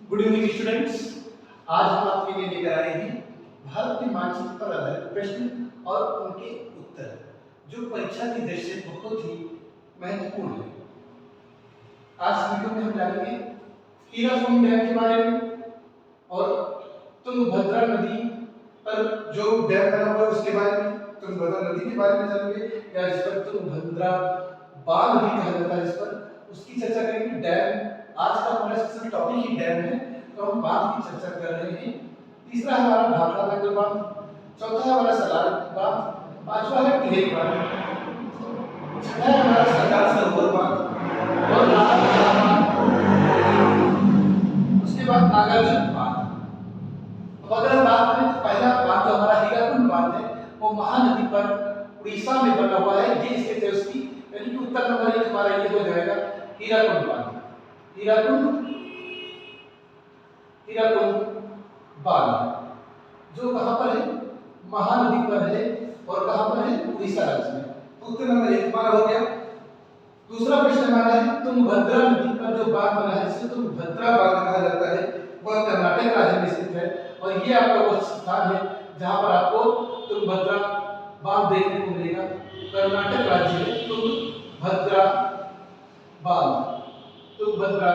Good evening students. आज हम आपके लिए लेकर आए हैं भारत के मानचित्र पर आधारित प्रश्न और उनके उत्तर, जो परीक्षा की दृष्टि से बहुत ही महत्वपूर्ण है। आज वीडियो में हम जानेंगे हीराकुंड डैम के बारे में और तुंगभद्रा नदी पर जो डैम बना हुआ है उसके बारे में, तुंगभद्रा नदी के बारे में जानेंगे, या जिस पर तुंगभद्रा बांध भी कहा जाता है, जिस पर उसकी चर्चा करेंगे। डैम आज का हमारा सबसे टॉपिक ही डैम है, तो हम बांध की चर्चा कर रहे हैं। तीसरा हमारा भाखड़ा नागल बांध, चौथा है हमारा सलाल बांध, पांचवा है टिहरी बांध, छठा है हमारा सरदार सरोवर बांध और उसके बाद नागार्जुन बांध। अब अगर हम बात करें तो पहला बांध जो हमारा हीराकुंड बांध है वो महानदी पर उड़ीसा में बना हुआ है। ये इसके थे उसकी, यानी कि उत्तर नंबर 1 हमारा ये हो जाएगा हीराकुंड बांध। हीराकुंड बांध जो कहां पर है, महानदी पर है और कहां पर है, उड़ीसा राज्य में। उत्तर नंबर 1 हमारा हो गया। दूसरा प्रश्न हमारा है तुंगभद्रा नदी पर जो बांध बना है, जिसे तुंगभद्रा बांध कहा जाता है, वह कर्नाटक राज्य में स्थित है। और ये आपका वो स्थान है जहां पर आपको तुंगभद्रा बांध देखने को मिलेगा। कर्नाटक राज्य में तुंगभद्रा बांध, तुंगभद्रा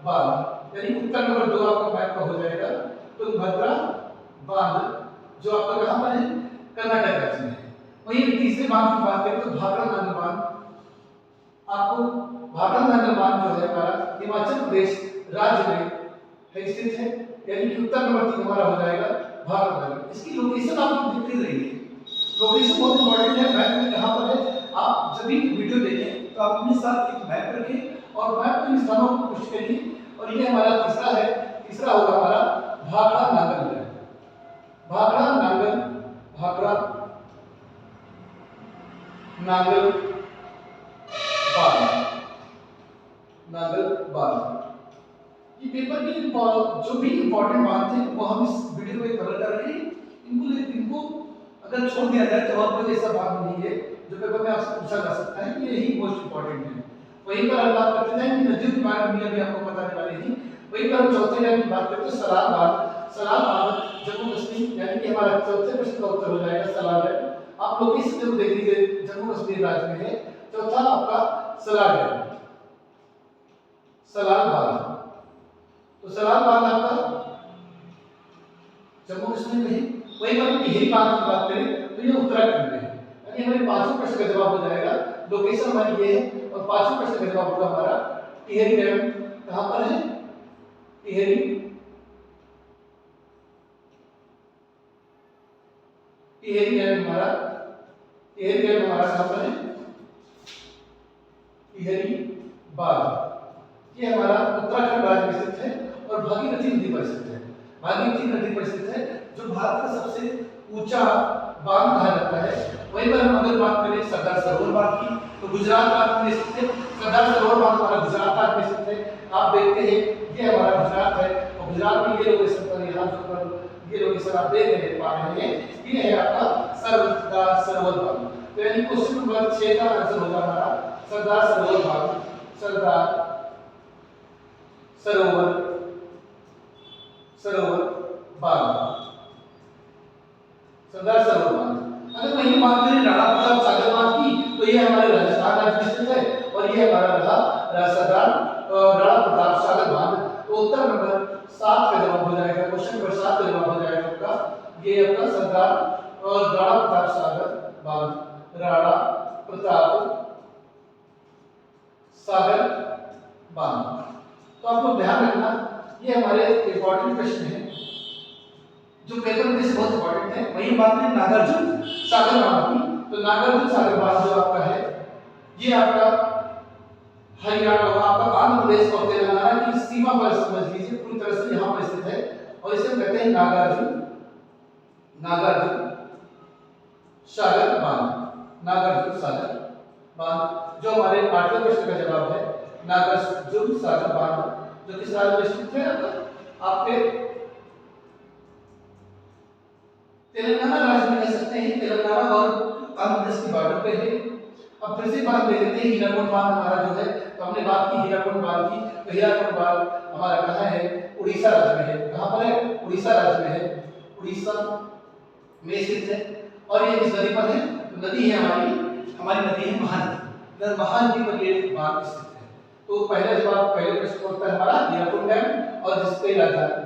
बांध, यानी उत्तर नंबर 2 आपका मैप का हो जाएगा तुंगभद्रा बांध, जो आपका कहां पर है, कर्नाटक राज्य में है। वहीं तीसरे बांध की बात करें तो भाखड़ा नागल बांध। आपको भाखड़ा नागल बांध जो है हमारा हिमाचल प्रदेश राज्य में है, स्थित है, यानी कि उत्तर नंबर 3 हमारा हो जाएगा भाखड़ा नागल। इसकी लोकेशन आप लोग देखते रहिए, लोकेशन बहुत इंपॉर्टेंट है। मैप में कहां पर है, आप जब भी वीडियो देखें तो आप अपने साथ एक मैप रखें और मैप के स्थानों को पुष्ट करिए। और ये हमारा तीसरा है, तीसरा होगा हमारा भाखड़ा नागल। भाखड़ा नागल, भाखड़ा नागल बांध, नागल बांध। ये पेपर के जो भी इंपॉर्टेंट बात थे वो हम इस वीडियो में कवर कर रहे हैं। इनको अगर छोड़ दिया जाए तो और कोई ऐसा बात नहीं है जो पेपर में आपसे पूछा जा सकता है कि यही मोस्ट इंपॉर्टेंट है। वहीं पर हम बात करते हैं कि नदियों के बारे में भी आपको बताने वाले हैं। वहीं पर हम चौथे डैम की बात करते हैं सलाल बांध। सलाल बांध जम्मू कश्मीर, यानी कि हमारा चौथे प्रश्न का उत्तर हो जाएगा सलाल डैम। आप लोग इस जरूर देख लीजिए, जम्मू कश्मीर राज्य में है। चौथा आपका सलाल डैम, सलाल बांध। तो सलाल बांध आपका जम्मू कश्मीर में है। वहीं पर टिहरी बांध की बात करें तो ये उत्तराखंड में है। यानी हमारे पांचों प्रश्न का जवाब हो जाएगा, लोकेशन हमारी ये है। और पांचों प्रश्न का जवाब होगा हमारा टिहरी डैम। कहां पर है, टिहरी, टिहरी डैम हमारा, टिहरी डैम हमारा कहां पर है, टिहरी बांध। ये हमारा उत्तराखंड राज्य में स्थित है और भागीरथी नदी पर स्थित है। भागीरथी नदी पर स्थित है, जो भारत का सबसे ऊंचा बांध कहा जाता है। वहीं पर हम अगर बात करें सरदार सरोवर बांध की तो गुजरात राज्य में स्थित है। सरदार सरोवर बांध हमारा गुजरात राज्य में स्थित है। आप देखते हैं ये हमारा गुजरात है और गुजरात में ये लोकेशन पर, यहाँ जो पर ये लोकेशन आप देख रहे पा रहे हैं, ये है आपका सरदार सरोवर बांध। तो यानी क्वेश्चन नंबर 6 का आंसर होगा हमारा सरदार सरोवर बांध, सरदार सरोवर, सरोवर बांध, सरदार सरोवर बांध। अगर वही बात करें राणा प्रताप सागर बांध की तो ये हमारे राजस्थान राज्य में स्थित है और ये हमारा रहा सरदार राणा प्रताप सागर बांध। तो उत्तर नंबर 7 का जवाब हो जाएगा, क्वेश्चन नंबर 7 का जवाब हो जाएगा आपका, ये आपका सरदार राणा प्रताप सागर बांध, राणा प्रताप सागर बांध। तो आप लोग ध्यान रखना, ये हमारे इंपॉर्टेंट प्रश्न हैं जो पेपर में से बहुत इंपॉर्टेंट है। वही बात करें नागार्जुन सागर बांध की, तो नागार्जुन सागर बांध जो आपका है, ये आपका हरियाणा, आपका आंध्र प्रदेश और तेलंगाना की सीमा पर समझ लीजिए, पूरी तरह से यहाँ पर स्थित है। और इसे कहते हैं नागार्जुन, नागार्जुन सागर बांध, नागार्जुन सागर बांध, जो हमारे 8वें प्रश्न का जवाब है नागार्जुन सागर बांध, जो किस राज्य में स्थित है, आपके तेलंगाना राज्य में कह सकते हैं। तेलंगाना और आंध्र प्रदेश की बॉर्डर पे है। अब फिर से बात ले लेते हैं हीराकुंड बांध हमारा जो है, तो हमने बात की हीराकुंड बांध की, तो हीराकुंड बांध हमारा कहाँ है, उड़ीसा राज्य में है। कहाँ पर है? उड़ीसा राज्य में है, उड़ीसा में स्थित है। और ये किस नदी पर है? तो नदी है हमारी नदी है महानदी। महानदी पर ये बांध स्थित है। तो पहला जवाब, पहले प्रश्न का उत्तर हमारा हीराकुद डैम, और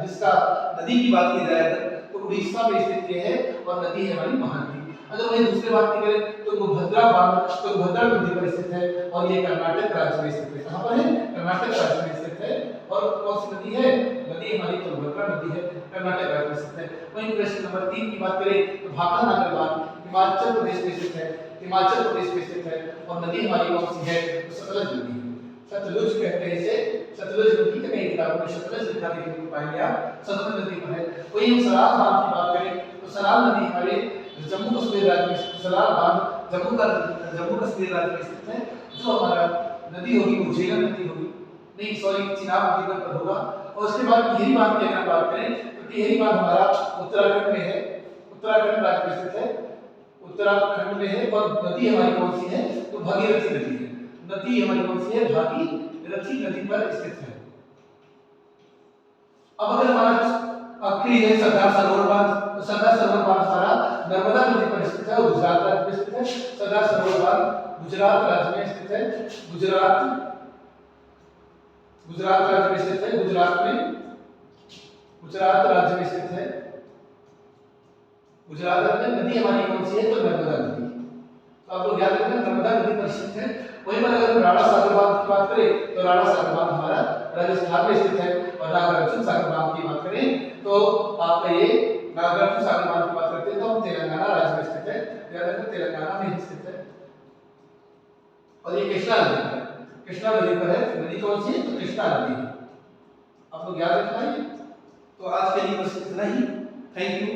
जिसका नदी की बात की जाए तो उड़ीसा में स्थित ये है और नदी है हमारी महानदी। अगर वही दूसरे बात की करें तो तुंगभद्रा बांध तुंगभद्रा नदी पर स्थित है और ये कर्नाटक राज्य में स्थित है। कहां पर है? कर्नाटक राज्य में स्थित है। और कौन सी नदी है? नदी हमारी तुंगभद्रा नदी है, कर्नाटक राज्य में स्थित है। वहीं प्रश्न नंबर 3 की बात करें तो भाखा बांध हिमाचल प्रदेश में स्थित है, हिमाचल प्रदेश में स्थित है। और नदी हमारी कौन सी है? तो सतलज नदी है, सतलुज कहते हैं इसे, सतलुज नदी का कई किताबों में सतलज लिखा देखने को पाएंगे आप, सतलुज नदी पर है। वही हम सराल बांध की बात करें तो सराल नदी हमारे जम्मू कश्मीर राज्य में स्थित, सराल बांध जम्मू कश्मीर राज्य में स्थित है। जो हमारा नदी होगी वो झेलम नदी होगी, नहीं सॉरी चिनाब नदी पर होगा। और उसके बाद टिहरी बांध की अगर बात करें तो टिहरी बांध हमारा उत्तराखंड में है, उत्तराखंड राज्य में स्थित है, उत्तराखंड में है। और नदी हमारी कौन सी है? तो भागीरथी नदी है, नदी हमारी कौन सी है? भागीरथी नदी पर स्थित है। अब अगर हमारा आखिरी है सरदार सरोवर बांध, तो सरदार सरोवर बांध हमारा नर्मदा नदी पर स्थित है और गुजरात राज्य में स्थित है। सरदार सरोवर बांध गुजरात राज्य में स्थित है, गुजरात राज्य में स्थित है, गुजरात राज्य में स्थित है। गुजरात राज्य में नदी हमारी कौन सी है? तो नर्मदा नदी। तो आप लोग याद रखना नर्मदा नदी पर स्थित है। वहीं पर अगर राणा सागर बांध की बात करें तो राणा सागर बांध हमारा राजस्थान में स्थित है। और नागार्जुन सागर बांध की बात करें तो आपका ये नागार्जुन सागर बांध की बात करते हैं तो हम तेलंगाना राज्य में स्थित है, याद रखना तेलंगाना में स्थित है। और ये कृष्णा नदी पर है, कृष्णा नदी पर है। नदी कौन सी है? तो कृष्णा नदी है। आप लोग याद रखना है। तो आज के लिए बस इतना ही। Thank you.